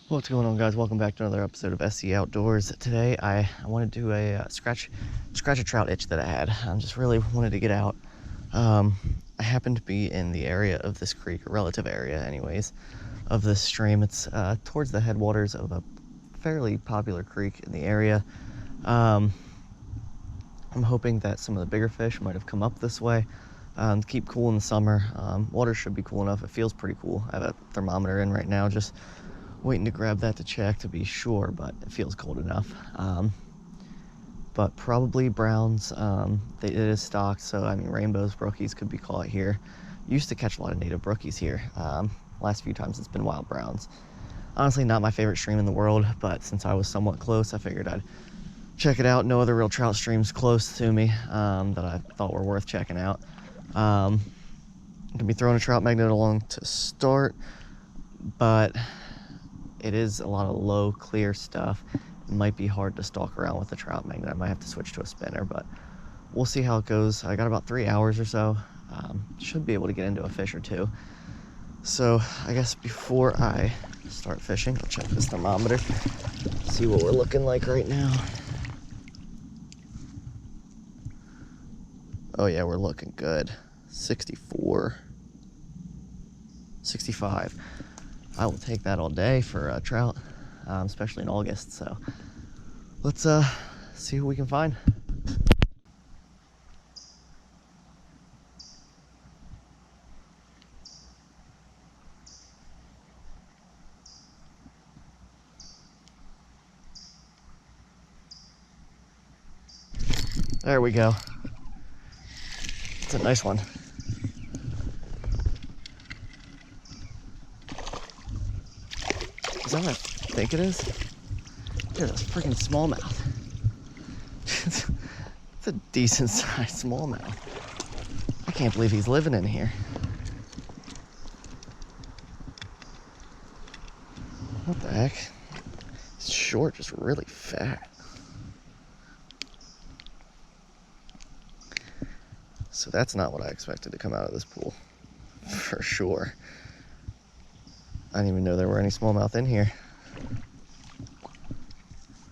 What's going on, guys? Welcome back to another episode of SC Outdoors. Today I want to do a scratch a trout itch that I had. I just really wanted to get out. I happened to be in the area of this creek, a relative area anyways, of this stream. It's towards the headwaters of a fairly popular creek in the area. I'm hoping that some of the bigger fish might have come up this way to keep cool in the summer. Water should be cool enough. It feels pretty cool. I have a thermometer in right now, just waiting to grab that to check to be sure, but it feels cold enough. But probably browns. It is stocked, so I mean rainbows, brookies could be caught here. Used to catch a lot of native brookies here. Last few times it's been wild browns. Honestly, not my favorite stream in the world, but since I was somewhat close, I figured I'd check it out. No other real trout streams close to me that I thought were worth checking out. I'm gonna be throwing a trout magnet along to start, but it is a lot of low, clear stuff. It might be hard to stalk around with a trout magnet. I might have to switch to a spinner, but we'll see how it goes. I got about 3 hours or so. Should be able to get into a fish or two. So I guess before I start fishing, I'll check this thermometer, see what we're looking like right now. Oh yeah, we're looking good. 64, 65. I will take that all day for a trout, especially in August. So let's see what we can find. There we go. It's a nice one. Is that what I think it is? Dude, that's a freaking smallmouth. It's a decent sized smallmouth. I can't believe he's living in here. What the heck? It's short, just really fat. So that's not what I expected to come out of this pool, for sure. I didn't even know there were any smallmouth in here.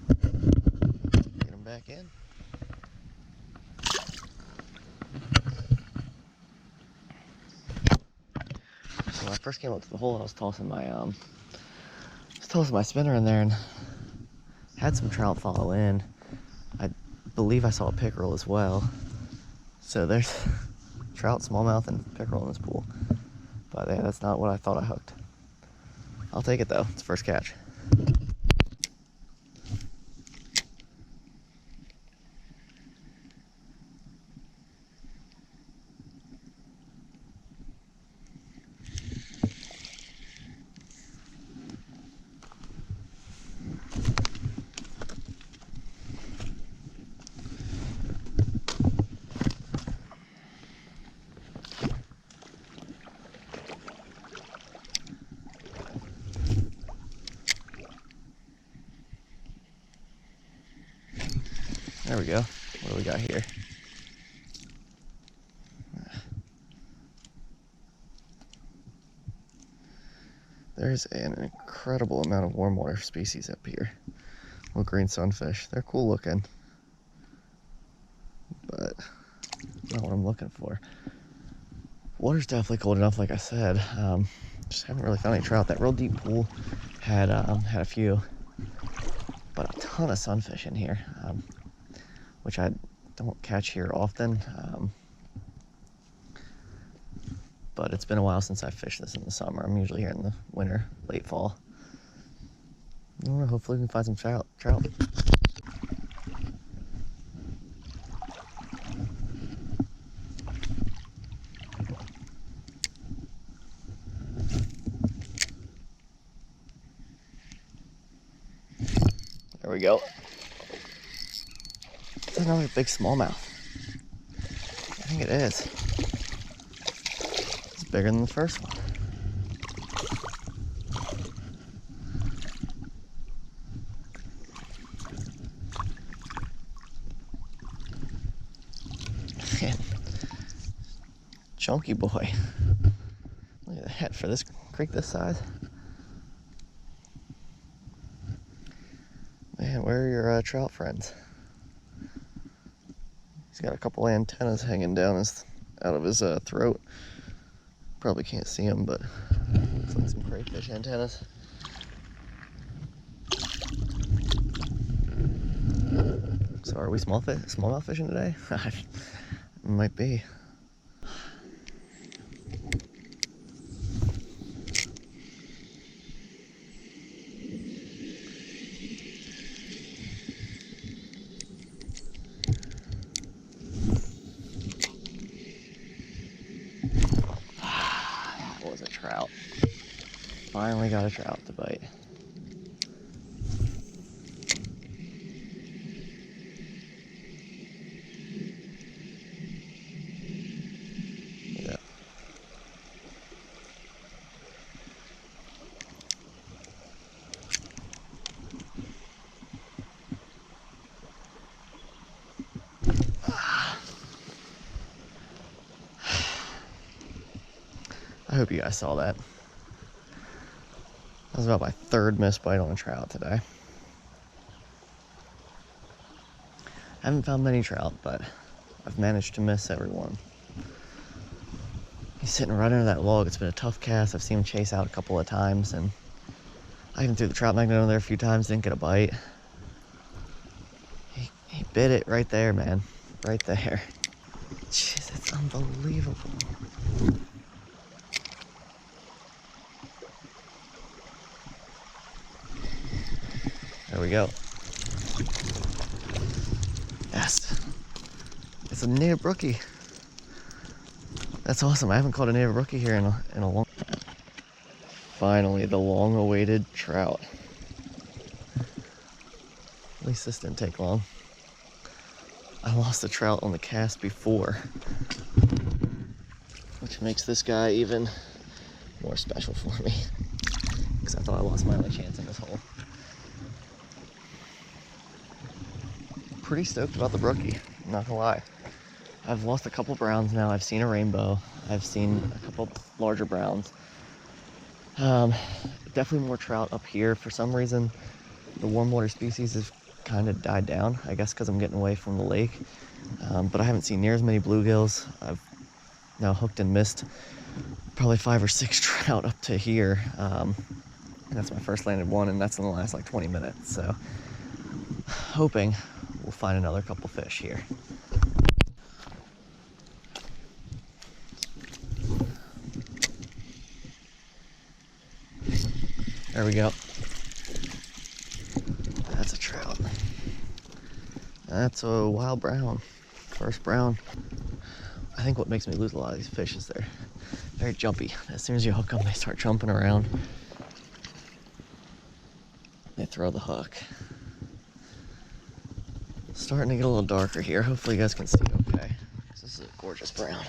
Get them back in. So when I first came up to the hole, I was tossing my spinner in there and had some trout follow in. I believe I saw a pickerel as well. So there's trout, smallmouth, and pickerel in this pool. But yeah, that's not what I thought I hooked. I'll take it though, it's first catch. There we go. What do we got here? There's an incredible amount of warm water species up here. Little green sunfish. They're cool looking, but not what I'm looking for. Water's definitely cold enough, like I said. Just haven't really found any trout. That real deep pool had a few, but a ton of sunfish in here, which I don't catch here often. But it's been a while since I fished this in the summer. I'm usually here in the winter, late fall. Well, hopefully we can find some trout. There we go. It's another big smallmouth. I think it is. It's bigger than the first one. Man, chunky boy. Look at that for this creek this size. Man, where are your trout friends? He's got a couple antennas hanging down out of his throat. Probably can't see them, but looks like some crayfish antennas. So are we smallmouth fishing today? Might be. That was a trout. Finally got a trout to bite. Yeah. I hope you guys saw that. That was about my third missed bite on a trout today. I haven't found many trout, but I've managed to miss every one. He's sitting right under that log. It's been a tough cast. I've seen him chase out a couple of times, and I even threw the trout magnet under there a few times, didn't get a bite. He bit it right there, man. Right there. Jeez, it's unbelievable. There we go. Yes. It's a native brookie. That's awesome. I haven't caught a native brookie here in a long time. Finally, the long-awaited trout. At least this didn't take long. I lost a trout on the cast before, which makes this guy even more special for me, because I thought I lost my only chance in this hole. Pretty stoked about the brookie, I'm not gonna lie. I've lost a couple browns now. I've seen a rainbow. I've seen a couple larger browns. Definitely more trout up here. For some reason, the warm water species have kind of died down, I guess because I'm getting away from the lake. But I haven't seen near as many bluegills. I've now hooked and missed probably 5 or 6 trout up to here. And that's my first landed one, and that's in the last like 20 minutes. So hoping we'll find another couple fish here. There we go. That's a trout. That's a wild brown. First brown. I think what makes me lose a lot of these fish is they're very jumpy. As soon as you hook them, they start jumping around. They throw the hook. Starting to get a little darker here. Hopefully you guys can see okay. This is a gorgeous brown.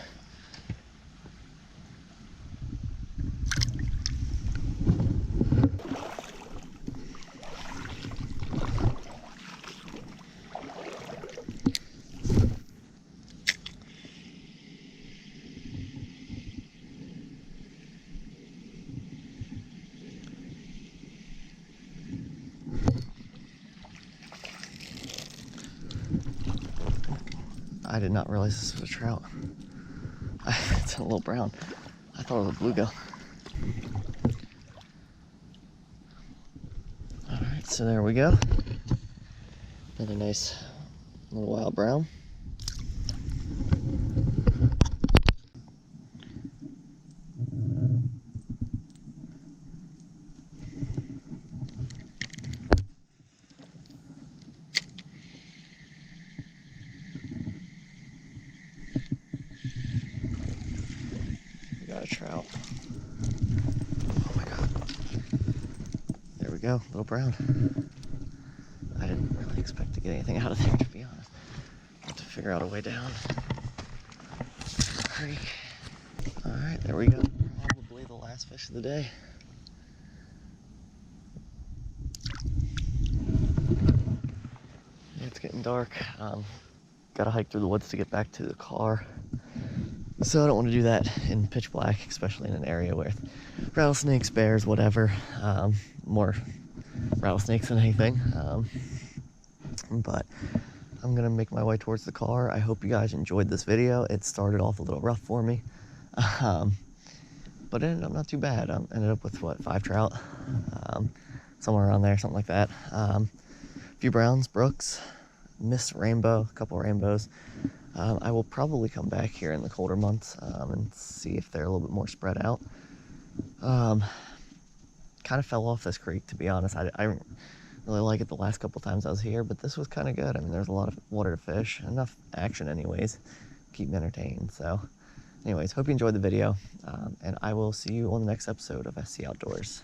I did not realize this was a trout. It's a little brown. I thought it was a bluegill. All right, so there we go. Another nice little wild brown. Got a trout. Oh my god. There we go, little brown. I didn't really expect to get anything out of there, to be honest. I'll have to figure out a way down the creek. Alright, there we go. Probably the last fish of the day. Yeah, it's getting dark. Gotta hike through the woods to get back to the car. So I don't want to do that in pitch black, especially in an area with rattlesnakes, bears, whatever. More rattlesnakes than anything. But I'm gonna make my way towards the car. I hope you guys enjoyed this video. It started off a little rough for me, but it ended up not too bad. Ended up with what, 5 trout, somewhere around there, something like that. A few browns, brooks, missed rainbow, a couple rainbows. I will probably come back here in the colder months and see if they're a little bit more spread out. Kind of fell off this creek, to be honest. I didn't really like it the last couple times I was here, but this was kind of good. I mean, there's a lot of water to fish, enough action anyways, keep me entertained. So anyways, hope you enjoyed the video, and I will see you on the next episode of SC Outdoors.